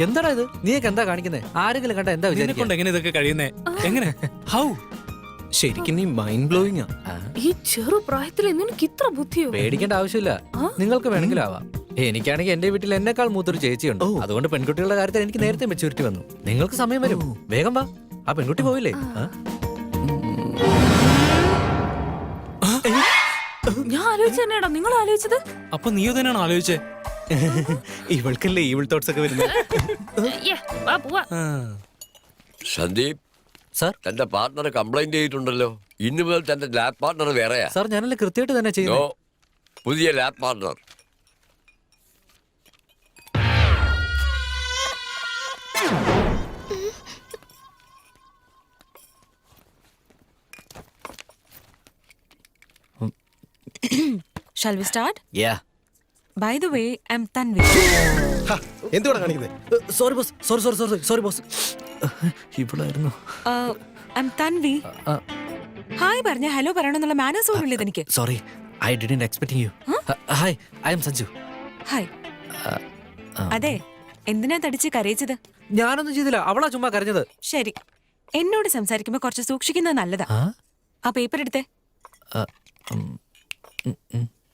എന്താടാ ഇത്? നീയൊക്കെ എന്താ കാണിക്കുന്നേ? ആരെങ്കിലും കണ്ട എന്താ വിചാരിക്കൊണ്ട് എങ്ങനെ ഇതൊക്കെ കഴിയുന്നേ? എങ്ങനെ? ഹൗ? ശരിക്കും നീ മൈൻഡ് ബ്ലോയിങ്. ഈ ചെറു പ്രായത്തിൽ നിനക്ക് ഇത്ര ബുദ്ധിയോ? പേടിക്കേണ്ട ആവശ്യമില്ല, നിങ്ങൾക്ക് വേണമെങ്കിലും ആവാം. എനിക്കാണെങ്കിൽ എന്റെ വീട്ടിൽ എന്നെക്കാൾ മൂത്തൊരു ചേച്ചിയുണ്ട്. അതുകൊണ്ട് പെൺകുട്ടികളുടെ കാര്യത്തിൽ എനിക്ക് നേരത്തെ മെച്ചൂരിറ്റി വന്നു. നിങ്ങൾക്ക് സമയം വരും, വേഗം വാ. ആ പെൺകുട്ടി പോയില്ലേ? ഞാൻ ആലോചിച്ചെന്നാടാ നിങ്ങൾ ആലോചിച്ചത്? അപ്പൊ നീ തന്നെയാണ് ആലോചിച്ചേ? ഇവൾക്കല്ലേ ഈവിൾ തോട്ട്സ് ഒക്കെ വരുന്നത്. സന്ദീപ് സാർ, തന്റെ പാർട്ണർ കംപ്ലൈന്റ് ചെയ്തിട്ടുണ്ടല്ലോ. ഇന്നു മുതൽ തന്റെ ലാബ് പാർട്ണർ വേറെയാ. സാർ ഞാനല്ലേ കൃത്യമായിട്ട് തന്നെ ചെയ്യുന്നു. പുതിയ lab partner. Shall we start? Yeah. By the way, I'm Tanvi. എന്തുവാ കാണിക്കുന്നത്? Sorry boss, sorry boss. ഇവളായിരുന്നു. I'm Tanvi. ഹായ് പറഞ്ഞ ഹലോ പറയണമെന്നുള്ള മാനേഴ്സ് പോലും ഇല്ല എനിക്ക്. Sorry, I didn't expect you. Hi, I am Sanju. Hi. അതെ, എന്തിനാ തടിച്ച് കരയിച്ചത്? ഞാനൊന്നും ചെയ്തില്ല, അവളാ ചുമ്മാ കരഞ്ഞത്. ശരി, എന്നോട് സംസാരിക്കുമ്പോ കുറച്ച് സൂക്ഷിക്കുന്നത് നല്ലതാ. ആ പേപ്പർ എടുത്തേ.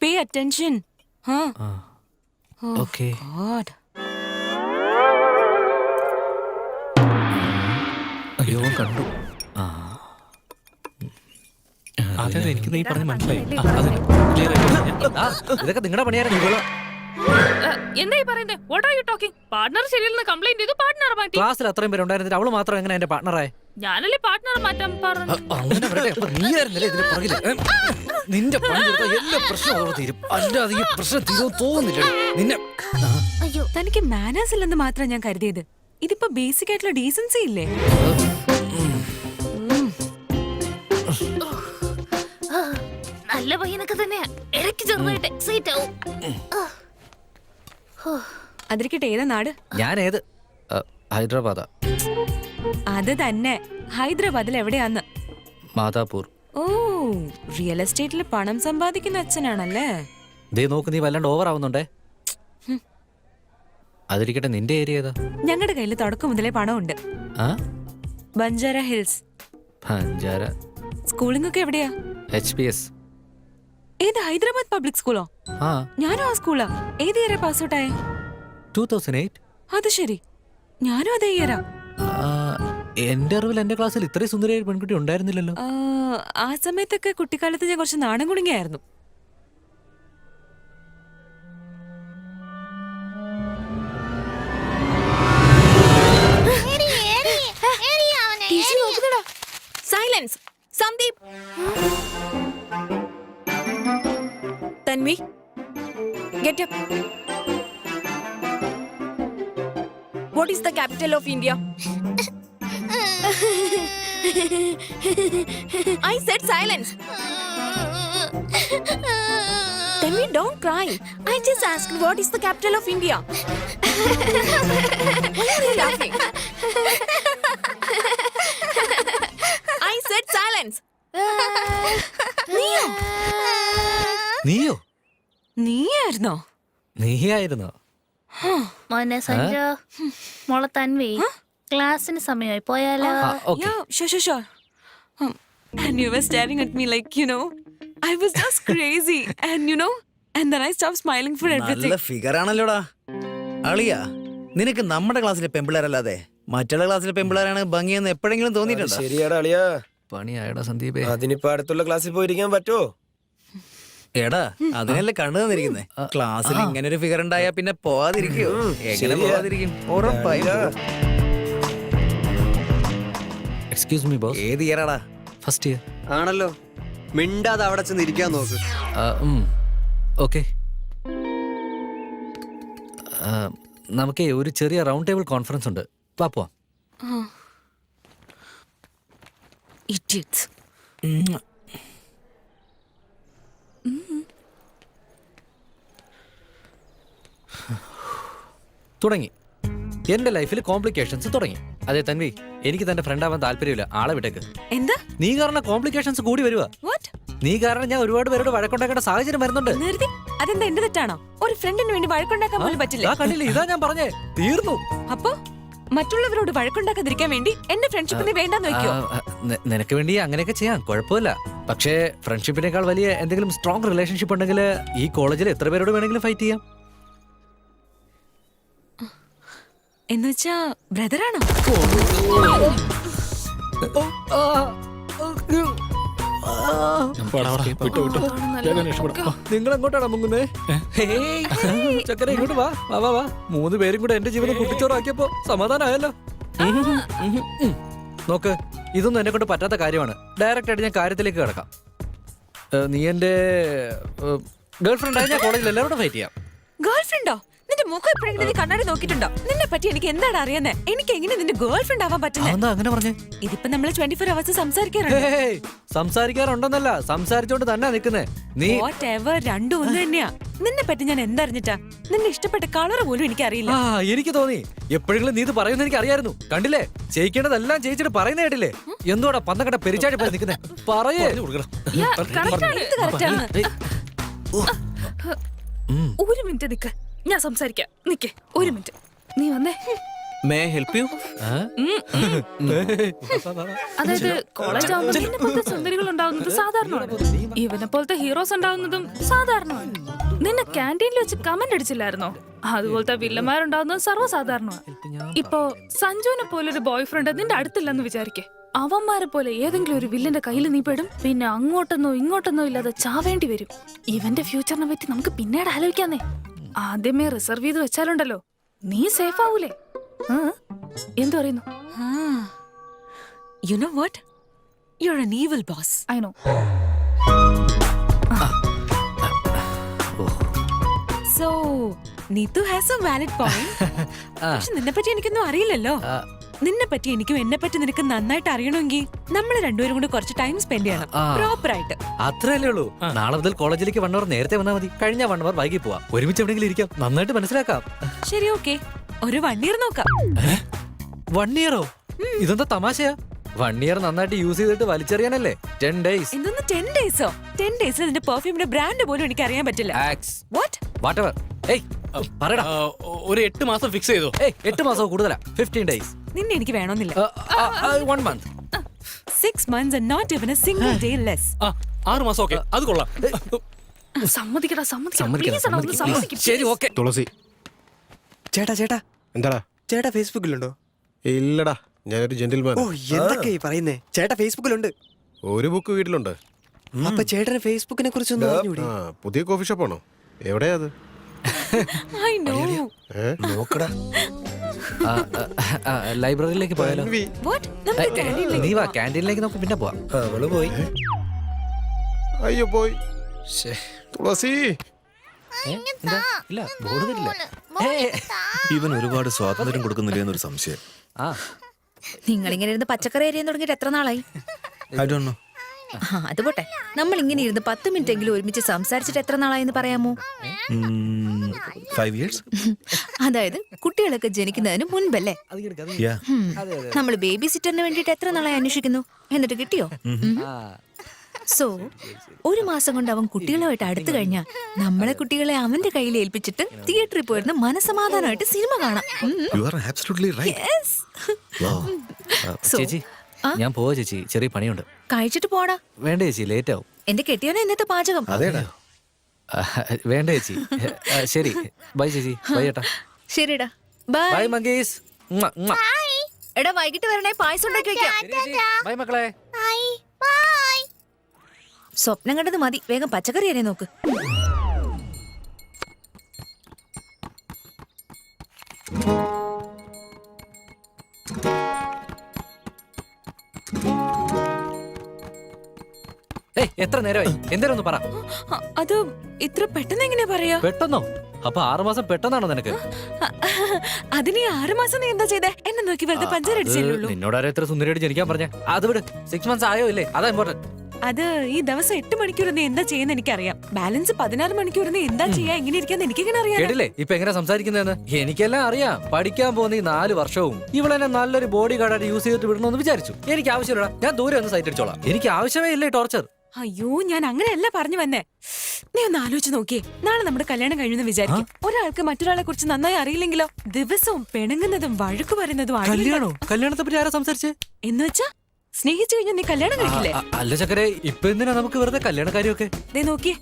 Pay attention. ഓക്കേ. ഗോഡ്. അയ്യോ കണ്ടു. അതെ, എനിക്ക് നീ പറഞ്ഞ മനസ്സിലായി. ഇതൊക്കെ നിങ്ങളുടെ പണിയായിരുന്നു. എന്തായി പറയുന്നത്? What are you talking? Partner ശരിയല്ലെന്ന് കംപ്ലൈന്റ് ചെയ്തു, പാർട്ണർ മാറ്റി. ക്ലാസ്സിൽ അത്രയും പേര് ഉണ്ടായിരുന്നില്ല, അവള് മാത്രം എങ്ങനെ എന്റെ പാർട്ണറായി? ഞാനല്ലേ പാർട്ണർ മാറ്റാൻ പറഞ്ഞു. അങ്ങനെ പറയട്ടെ, അപ്പൊ നീയായിരുന്നല്ലേ ഇതിന് പുറകില്? നിന്റെ പണി കൊടുത്താൽ എല്ലാ പ്രശ്നവും തീരും, അല്ലാതെ ഈ പ്രശ്നം തീരും തോന്നുന്നില്ല നിന്നെ. അയ്യോ, തനിക്ക് മാനേഴ്സ് ഇല്ലെന്ന് മാത്രം ഞാൻ കരുതിയത്. ഇതിപ്പോ ബേസിക് ആയിട്ടുള്ള ഡീസൻസി ഇല്ലേ? നല്ല പയ്യനൊക്കെ തന്നെ ഇടയ്ക്ക് ചെറുതായിട്ട് എക്സൈറ്റ് ആവും. അതിരിക്കട്ടെ, ഏതാ നാട്? ഞാൻ ഏത്? ഹൈദരാബാദാ. അത് തന്നെ, ഹൈദരാബാദിൽ എവിടെയാന്ന്? മാതാപൂർ. ഓ, റിയൽ എസ്റ്റേറ്റിൽ പണം സമ്പാദിക്കുന്ന അച്ഛനാണല്ലേ? ദേ നോക്ക്, നീ വല്ലാണ്ട് ഓവർ ആവുന്നുണ്ടേ. അതിരിക്കട്ടെ, നിന്റെ ഏരിയ ഏതാ? ഞങ്ങളുടെ കയ്യിൽ തുടക്കം മുതലേ പണമുണ്ട്. ബഞ്ചാര ഹിൽസ്. ബഞ്ചാര. സ്കൂളിംഗ് ഒക്കെ എവിടെയാ? HPS. ഏത്, ഹൈദരാബാദ് പബ്ലിക് സ്കൂളോ? ഞാനും ആ സ്കൂളാ. ഏത് ഇയറാ പാസ് ഔട്ട് ആയേ? 2008. അത് ശരി, ഞാനും അതേ ഇയറാ. എന്റെ അറിവിൽ എന്റെ ക്ലാസ്സിൽ ഇത്രയും സുന്ദരിയായ പെൺകുട്ടി ഉണ്ടായിരുന്നില്ലല്ലോ. ആ സമയത്തൊക്കെ കുട്ടിക്കാലത്ത് ഞാൻ കുറച്ച് നാണം കുടുങ്ങിയായിരുന്നു. Silence. Sandeep. Tanvi, get up. What is the capital of India? I said silence. Tanvi, don't cry. I just asked what is the capital of India. Why are you laughing? I said silence. നീയോ? നീയായിരുന്നോ? നീയായിരുന്നോ? മോനെ സഞ്ജു, മോളെ തൻവി, ക്ലാസ്സിന് സമയമായി പോയാലോ? Yeah, sure. And you were staring at me like, I was just crazy. And then I stopped smiling for everything. നല്ല figure ആണല്ലോടാ. അളിയാ, നിനക്ക് നമ്മുടെ ക്ലാസ്സിലെ പെമ്പിള്ളേരല്ലാതെ മറ്റുള്ള ക്ലാസ്സിലെ പെമ്പിള്ളേരാണ് ഭംഗിയെന്ന് എപ്പോഴെങ്കിലും തോന്നിയിട്ടുണ്ടോ? ശരിയാടാ അളിയാ. പണിയായടാ സന്ദീപേ. അതിനിപ്പോ അടുത്തുള്ള ക്ലാസ്സിൽ പോയിരിക്കാൻ പറ്റുമോ? എടാ, അതിനല്ലേ കണ്ണു തന്നിരിക്കുന്നേ. ക്ലാസ്സിൽ ഇങ്ങനെ ഒരു ഫിഗർ ഉണ്ടായാ പിന്നെ പോവാതിരിക്കോ? എങ്ങനെ പോവാതിരിക്കും? ഉറപ്പായും. Excuse me boss. ഏത് ഇയറാടാ? First year. ആണല്ലോ. മിണ്ടാതെ അവിടെ ചെന്ന് ഇരിക്കാൻ നോക്ക്. ഓക്കെ, നമുക്ക് ഒരു ചെറിയ റൗണ്ട് ടേബിൾ കോൺഫറൻസ് ഉണ്ട്, പോവാം. Idiots. തുടങ്ങി. എന്റെ ലൈഫിൽ കോംപ്ലിക്കേഷൻസ് തുടങ്ങി. അതെ തൻവി, എനിക്ക് തന്റെ ഫ്രണ്ട് ആവാൻ താല്പര്യമില്ല. ആളെ വിട്ടേക്ക്. എന്താ? നീ കാരണം കോംപ്ലിക്കേഷൻസ് കൂടി വരുവാ. വാട്ട്? നീ കാരണം ഞാൻ ഒരുപാട് പേരോട് വഴക്കുണ്ടാക്കേണ്ട സാഹചര്യം വരുന്നുണ്ട്. നിർത്തി. അതെന്താ എന്റെ തെറ്റാണോ? ഒരു ഫ്രണ്ടിന് വേണ്ടി വഴക്കുണ്ടാക്കാൻ പോലും പറ്റില്ല. ആ കണ്ടില്ലേ, ഇതാ ഞാൻ പറഞ്ഞേ, തീർന്നു. അപ്പൊ മറ്റുള്ളവരോട് വഴക്കുണ്ടാക്കാതിരിക്കാൻ വേണ്ടി എന്റെ ഫ്രണ്ട്ഷിപ്പിനെ വേണ്ടെന്ന് വെക്കോ? നിനക്ക് വേണ്ടി അങ്ങനെയൊക്കെ ചെയ്യാം, കുഴപ്പമില്ല. പക്ഷേ ഫ്രണ്ട്ഷിപ്പിനേക്കാൾ വലിയ എന്തെങ്കിലും സ്ട്രോങ് റിലേഷൻഷിപ്പ് ഉണ്ടെങ്കിൽ ഈ കോളേജിൽ എത്ര പേരോട് വേണമെങ്കിലും ഫൈറ്റ് ചെയ്യാം. എന്നുവെച്ചാ ബ്രദറാണോ? നിങ്ങൾ എങ്ങോട്ടാണ് മുങ്ങുന്നേ? ചക്കര ഇങ്ങോട്ട് വാ വാ വാ വാ. 3 പേരും കൂടെ എന്റെ ജീവിതം കുട്ടിച്ചോറാക്കിയപ്പോ സമാധാനമായല്ലോ. നോക്ക്, ഇതൊന്നും എന്നെ കൊണ്ട് പറ്റാത്ത കാര്യമാണ്. ഡയറക്റ്റ് ആയിട്ട് ഞാൻ കാര്യത്തിലേക്ക് കിടക്കാം. നീ എന്റെ ഗേൾഫ്രണ്ട് ആയി ഞാൻ കോളേജിൽ എല്ലാവരോടും ഫൈറ്റ് ചെയ്യാം. ഗേൾഫ്രണ്ടോ? നിന്റെ മുഖം എപ്പോഴെങ്കിലും നീ കണ്ണാടി നോക്കിയിട്ടുണ്ടോ? നിന്നെ പറ്റി എനിക്ക് എന്താണ് അറിയുന്നേ? എനിക്ക് എങ്ങനെ നിന്റെ ഗേൾഫ്രണ്ട് ആവാൻ പറ്റുന്നത്? എന്താ അങ്ങനെ പറഞ്ഞേ? ഇതിപ്പോ നമ്മള് 24 hours സംസാരിക്കാറുണ്ട്. ഹേയ്, സംസാരിക്കാറുണ്ടെന്നല്ല, സംസാരിച്ചോണ്ട് തന്നെ നിക്കുന്നേ നീ. Whatever, രണ്ടും ഒന്ന് തന്നെയാ. നിന്നെ പറ്റി ഞാൻ എന്തറിഞ്ഞിട്ടാ? നിന്നെ ഇഷ്ടപ്പെട്ട കളർ പോലും എനിക്ക് അറിയില്ല. ആ, എനിക്ക് തോന്നി എപ്പോഴെങ്കിലും നീ ഇത് പറയുന്ന എനിക്ക് അറിയായിരുന്നു. കണ്ടില്ലേ, ചെയ്യിക്കേണ്ടതെല്ലാം ചെയ്യിച്ചിട്ട് പറയുന്ന കേട്ടില്ലേ? എന്തോടാ പന്നക്കട്ട പെരിച്ചാടി പോയി നിക്കുന്നേ? പറയേ. ഒരു മിനിറ്റ് നിക്ക്, ഞാൻ സംസാരിക്കാം. നിക്ക് ഒരു മിനിറ്റ്, നീ വന്നേ. May help you? അതായത് കോളേജ് ആവുമ്പോൾ നിന്നെ പോലത്തെ സുന്ദരികൾ ഉണ്ടാവുന്നത് സാധാരണമാണ്. ഇവനെ പോലത്തെ ഹീറോസ് ഉണ്ടാവുന്നതും സാധാരണമാണ്. നിന്നെ ക്യാൻറ്റീനിൽ വെച്ച് കമന്റ് അടിച്ചില്ലായിരുന്നോ? അതുപോലത്തെ വില്ലന്മാരുണ്ടാവുന്നതും സർവ്വസാധാരണമാണ്. ഇപ്പോ സഞ്ജുവിനെ പോലൊരു ബോയ് ഫ്രണ്ട് നിന്റെ അടുത്തില്ലെന്ന് വിചാരിക്കേ. അവന്മാരെ പോലെ ഏതെങ്കിലും ഒരു വില്ലന്റെ കയ്യിൽ നീ പെടും. പിന്നെ അങ്ങോട്ടെന്നോ ഇങ്ങോട്ടെന്നോ ഇല്ലാതെ ചാവേണ്ടി വരും. ഇവന്റെ ഫ്യൂച്ചറിനെ പറ്റി നമുക്ക് പിന്നീട് ആലോചിക്കാന്നേ. ആദ്യമേ റിസർവ് ചെയ്ത് വെച്ചാലുണ്ടല്ലോ, നീ സേഫ് ആവൂലേ? എന്തു പറയുന്നു? You know what? You're an evil boss. I know. So, Neetu has a valid point. പക്ഷെ നിന്നെ പറ്റി എനിക്കൊന്നും അറിയില്ലല്ലോ. നിന്നെ പറ്റി എനിക്കും എന്നെ പറ്റി നിനക്ക് നന്നായിട്ട് അറിയണമെങ്കിൽ നമ്മൾ രണ്ടുപേരും കൂടി കുറച്ച് ടൈം സ്പെൻഡ് ചെയ്യണം, പ്രോപ്പർ ആയിട്ട്. അത്രയല്ലേ ഉള്ളൂ. നാളെ മുതൽ കോളേജിലേക്ക് 1 hour നേരത്തെ വന്നാൽ മതി. കഴിഞ്ഞ 1 hour വൈകി പോവാം. ഒരുമിച്ച് എവിടെയെങ്കിലും ഇരിക്കാം, നന്നായിട്ട് മനസ്സിലാക്കാം. ശരി, ഓക്കെ. ഒരു 1 year നോക്കാം. 1 year? ഇതെന്താ തമാശയാ? 1 year നന്നായിട്ട് യൂസ് ചെയ്തിട്ട് വലിച്ചെറിയാനല്ലേ? 10 days. എന്തൊന്ന് 10 daysോ? 10 days നിന്റെ പെർഫ്യൂമിന്റെ ബ്രാൻഡ് പോലും എനിക്ക് അറിയാൻ പറ്റില്ല. വാട്ട്? Whatever. ഏയ്, പറയടാ. ഒരു 8 മാസം ഫിക്സ് ചെയ്തോ? 8 മാസം കൂടുതലാ. 15 days. നിന്നെ എനിക്ക് വേണമെന്നില്ല. 1 month. 6 months and not even a single day less. 6 മാസം ഓക്കെ, അത് കൊള്ളാം. സമ്മതിക്കടാ, സമ്മതിക്കണം. Please എടാ, ഒന്ന് സമ്മതിക്ക്. ശരി, ഓക്കെ. തുളസി, ചേട്ടാ എന്താടാ? ചേട്ടാ ഫേസ്ബുക്കിലുണ്ടോ? ഇല്ലടാ, ഞാനൊരു ജെന്റിൽമാൻ. ഓ, എന്തൊക്കെയാ പറയുന്നേ? ചേട്ടാ ഫേസ്ബുക്കിലുണ്ട്. ഒരു ബുക്ക് വീട്ടിലുണ്ട്. അപ്പൊ ചേട്ടന് ഫേസ്ബുക്കിനെ കുറിച്ചൊന്നും അറിഞ്ഞൂടെ? പുതിയ കോഫി ഷോപ്പാണോ? എവിടെയാ അത്? I know. നോക്കടാ. ലൈബ്രറിയിലേക്ക് പോയാലോ? What? നമുക്ക് canteen നീ വാ, ക്യാൻറ്റീനിലേക്ക് നമുക്ക് പിന്നെ പോവാം. അവള് പോയി. അയ്യോ പോയി. തുളസി, എന്താ? ഇല്ല, ബോർഡ് തരില്ല. ഇവൻ ഒരുപാട് സ്വാതന്ത്ര്യം കൊടുക്കുന്നില്ല എന്നൊരു സംശയം. നിങ്ങളിങ്ങനെ ഇരുന്ന് പച്ചക്കറി അരിയാൻ തുടങ്ങിയിട്ട് എത്ര നാളായി? I don't know. അത് പോട്ടെ, നമ്മൾ ഇങ്ങനെ ഇരുന്ന് 10 മിനിറ്റ് എങ്കിലും ഒരുമിച്ച് സംസാരിച്ചിട്ട് എത്ര നാളായെന്ന് പറയാമോ? 5 years? അതായത് കുട്ടികളൊക്കെ ജനിക്കുന്നതിന് മുൻപല്ലേ? Yeah. നമ്മൾ ബേബി സിറ്ററിന് വേണ്ടിയിട്ട് എത്ര നാളായി അന്വേഷിക്കുന്നു, എന്നിട്ട് കിട്ടിയോ? സോ 1 മാസം കൊണ്ട് അവൻ കുട്ടികളുമായിട്ട് അടുത്തു കഴിഞ്ഞാൽ നമ്മളെ കുട്ടികളെ അവന്റെ കയ്യിൽ ഏൽപ്പിച്ചിട്ട് തിയേറ്ററിൽ പോയിരുന്ന് മനസമാധാനമായിട്ട് സിനിമ കാണാം. You are absolutely right. Yes. Wow. So, ചേച്ചി, ഞാൻ പോവാ ചേച്ചി, ചെറിയ പണിയുണ്ട്. കഴിച്ചിട്ട് പോടാ. വേണ്ട ചേച്ചി, ലേറ്റ് ആവും. എന്റെ കെട്ടിയോനെ ഇന്നത്തെ പാചകം. അതേടാ. വേണ്ട ചേച്ചി. ശരി, ബൈ ചേച്ചി. ബൈ ഏട്ടാ. ശരിടാ, ബൈ. By monkeys. എടാ, വൈകിട്ട് വരണേ, പായസം ഉണ്ടാക്കി വെക്കാം. ബൈ മക്കളെ. സ്വപ്നം കണ്ടത് മതി, വേഗം പച്ചക്കറി അരിയാൻ നോക്ക്. എത്ര നേരമായി? എന്തേലും ഒന്ന് പറ. അത് ഇത്ര പെട്ടെന്ന് എങ്ങനെയാ പറയാ? പെട്ടെന്നോ? അപ്പൊ 6 മാസം പെട്ടെന്നാണോ നിനക്ക്? അതിന് 6 മാസം നീ എന്താ ചെയ്തേ? എന്നെ നോക്കി വെറുതെ പഞ്ചർ അടിച്ചേ ഉള്ളൂ. നിന്നോട് ആരോ ഇത്ര സുന്ദരിയായിട്ട് ജനിക്കാൻ പറഞ്ഞ? അത് വിട്. 6 months ആയോ ഇല്ലേ? അതാ ഇമ്പോർട്ടന്റ്. അത് ഈ ദിവസം 8 മണിക്കൂർ നീ എന്താ ചെയ്യുന്ന എനിക്കറിയാം. ബാലൻസ് 16 മണിക്കൂർ നീ എന്താ ചെയ്യാ, എങ്ങനെ ഇരിക്കാന്ന് എനിക്കെങ്ങനെ അറിയാം? കേട്ടില്ലേ ഇപ്പൊ എങ്ങനെ സംസാരിക്കുന്നതെന്ന്? എനിക്കെല്ലാം അറിയാം. പഠിക്കാൻ പോകുന്ന ഈ 4 വർഷവും ഇവളെന്നെ നല്ലൊരു ബോഡി ഗാർഡായിട്ട് യൂസ് ചെയ്തിട്ട് വിടണമെന്ന് വിചാരിച്ചു. എനിക്ക് ആവശ്യമില്ല, ഞാൻ ദൂരെ ഒന്ന് സൈറ്റ് അടിച്ചോളാം. എനിക്ക് ആവശ്യമേ ഇല്ലേ ടോർച്ചർ. അയ്യോ, ഞാൻ അങ്ങനെയല്ല പറഞ്ഞു വന്നേ. നീ ഒന്ന് ആലോചിച്ച് നോക്കിയേ, നാളെ നമ്മുടെ കല്യാണം കഴിയുമെന്ന് വിചാരിക്കും. ഒരാൾക്ക് മറ്റൊരാളെ കുറിച്ച് നന്നായി അറിയില്ലെങ്കിലോ? ദിവസവും പിണങ്ങുന്നതും വഴക്ക് പറയുന്നതും കല്യാണത്തെ പറ്റി ആരാ സംസാരിച്ചേ? എന്ന് വെച്ചാ സ്നേഹിച്ചു കഴിഞ്ഞാൽ നീ കല്യാണം കഴിക്കില്ലേ? അല്ല ചക്കരെ, ഇപ്പൊ എന്തിനാ നമുക്ക് വെറുതെ കല്യാണക്കാരിയൊക്കെ? ദേ നോക്കിയേ,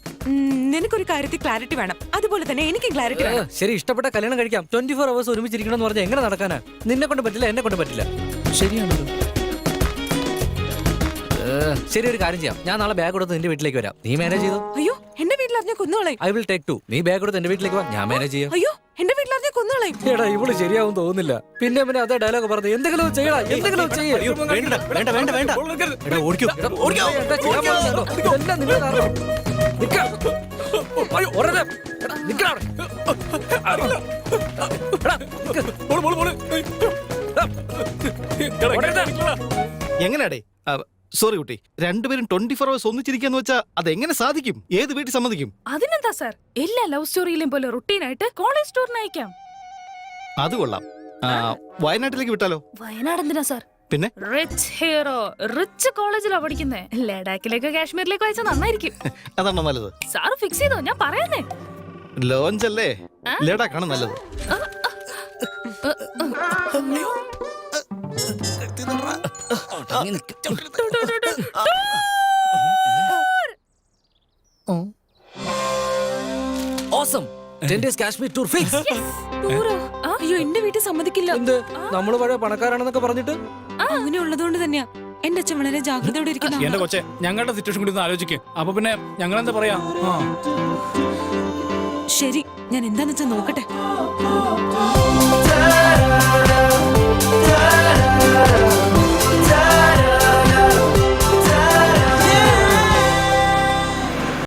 നിനക്കൊരു കാര്യത്തിൽ ക്ലാരിറ്റി വേണം, അതുപോലെ തന്നെ എനിക്ക് ക്ലാരിറ്റി വേണം. ശരി, ഇഷ്ടപ്പെട്ട കല്യാണം കഴിക്കാം. 24 hours ഒരുമിച്ചിരിക്കണം എന്ന് പറഞ്ഞാൽ എങ്ങനെ നടക്കാനാ? നിന്നെ കൊണ്ട് പറ്റില്ല, എന്നെ കൊണ്ട് പറ്റില്ല. ശരിയാണല്ലോ. ശരി, ഒരു കാര്യം ചെയ്യാം. ഞാൻ നാളെ ബാഗ് കൊടുത്ത് നിന്റെ വീട്ടിലേക്ക് വരാം. നീ മാനേജ് ചെയ്തോ. അയ്യോ, എന്റെ വീട്ടിലറിഞ്ഞ കൊന്നുകളയും. I will take 2. നീ ബാഗ് കൊടുത്ത് എന്റെ വീട്ടിലേക്ക് വാ, ഞാൻ മാനേജ് ചെയ്യാം. അയ്യോ, എന്റെ വീട്ടിലറിഞ്ഞ കൊന്നുകളയും. എടാ, ഇവള് ശരിയാവും തോന്നുന്നില്ല. പിന്നെ അവനെ അതേ ഡയലോഗ് പറഞ്ഞു, എന്തെങ്കിലും ചെയ്യടാ, എന്തെങ്കിലും ചെയ്യ്. വേണ്ട വേണ്ട വേണ്ട എടാ ഓടിക്കോ എന്താ ചെയ്യാൻ പോകുന്നതെന്നോ? ഇതെല്ലാം നിങ്ങളുടെ കാരണം. നിക്ക. അയ്യോ, ഉടനെ. എടാ, നിക്കടാ അവിടെ. എടാ, നിക്ക്. എങ്ങനെയാടേ? സോറി കുട്ടി, രണ്ടുപേരും 24 hours ഒന്നിച്ചിരിക്കാന്ന് വെച്ചാ അതെങ്ങനെ സാധിക്കും? ഏത് വീട്ടിൽ സമ്മതിക്കും? അതിനെന്താ സാർ, എല്ലാ ലവ് സ്റ്റോറിയിലും പോലെ റുട്ടീനായിട്ട് കോളേജ് ടൂറിന് അയക്കാം. അത് കൊള്ളാം. വയനാട്ടിലേക്ക് വിട്ടാലോ? വയനാട് എന്തിനാ സാർ? പിന്നെ റിച്ച് ഹീറോ, റിച്ച് കോളേജിലാ പഠിക്കുന്നേ. ലഡാക്കിലേക്കോ കാശ്മീരിലേക്കോ അയച്ചാൽ നന്നായിരിക്കും. അതാണോ നല്ലത്? സാർ ഫിക്സ് ചെയ്തോ, ഞാൻ പറയുന്നേ. ലോഞ്ച് അല്ലേ, ലഡാക്കാണ് നല്ലത്. Awesome. 10 days Kashmir tour fix. ടൂറോ? അയ്യോ, എന്റെ വീട്ടിൽ സമ്മതിക്കില്ല. എന്ത്? നമ്മള് പഴയ പണക്കാരാണെന്നൊക്കെ പറഞ്ഞിട്ട്? അങ്ങനെ ഉള്ളതുകൊണ്ട് തന്നെയാ എന്റെ അച്ഛൻ വളരെ ജാഗ്രതയോടെ ഇരിക്കുന്ന. എന്റെ കൊച്ചെ, ഞങ്ങളുടെ സിറ്റുവേഷൻ കൂടി ഒന്ന് ആലോചിക്കും. അപ്പൊ പിന്നെ ഞങ്ങൾ എന്താ പറയാ? ശരി, ഞാൻ എന്താന്ന് വെച്ചാ നോക്കട്ടെ.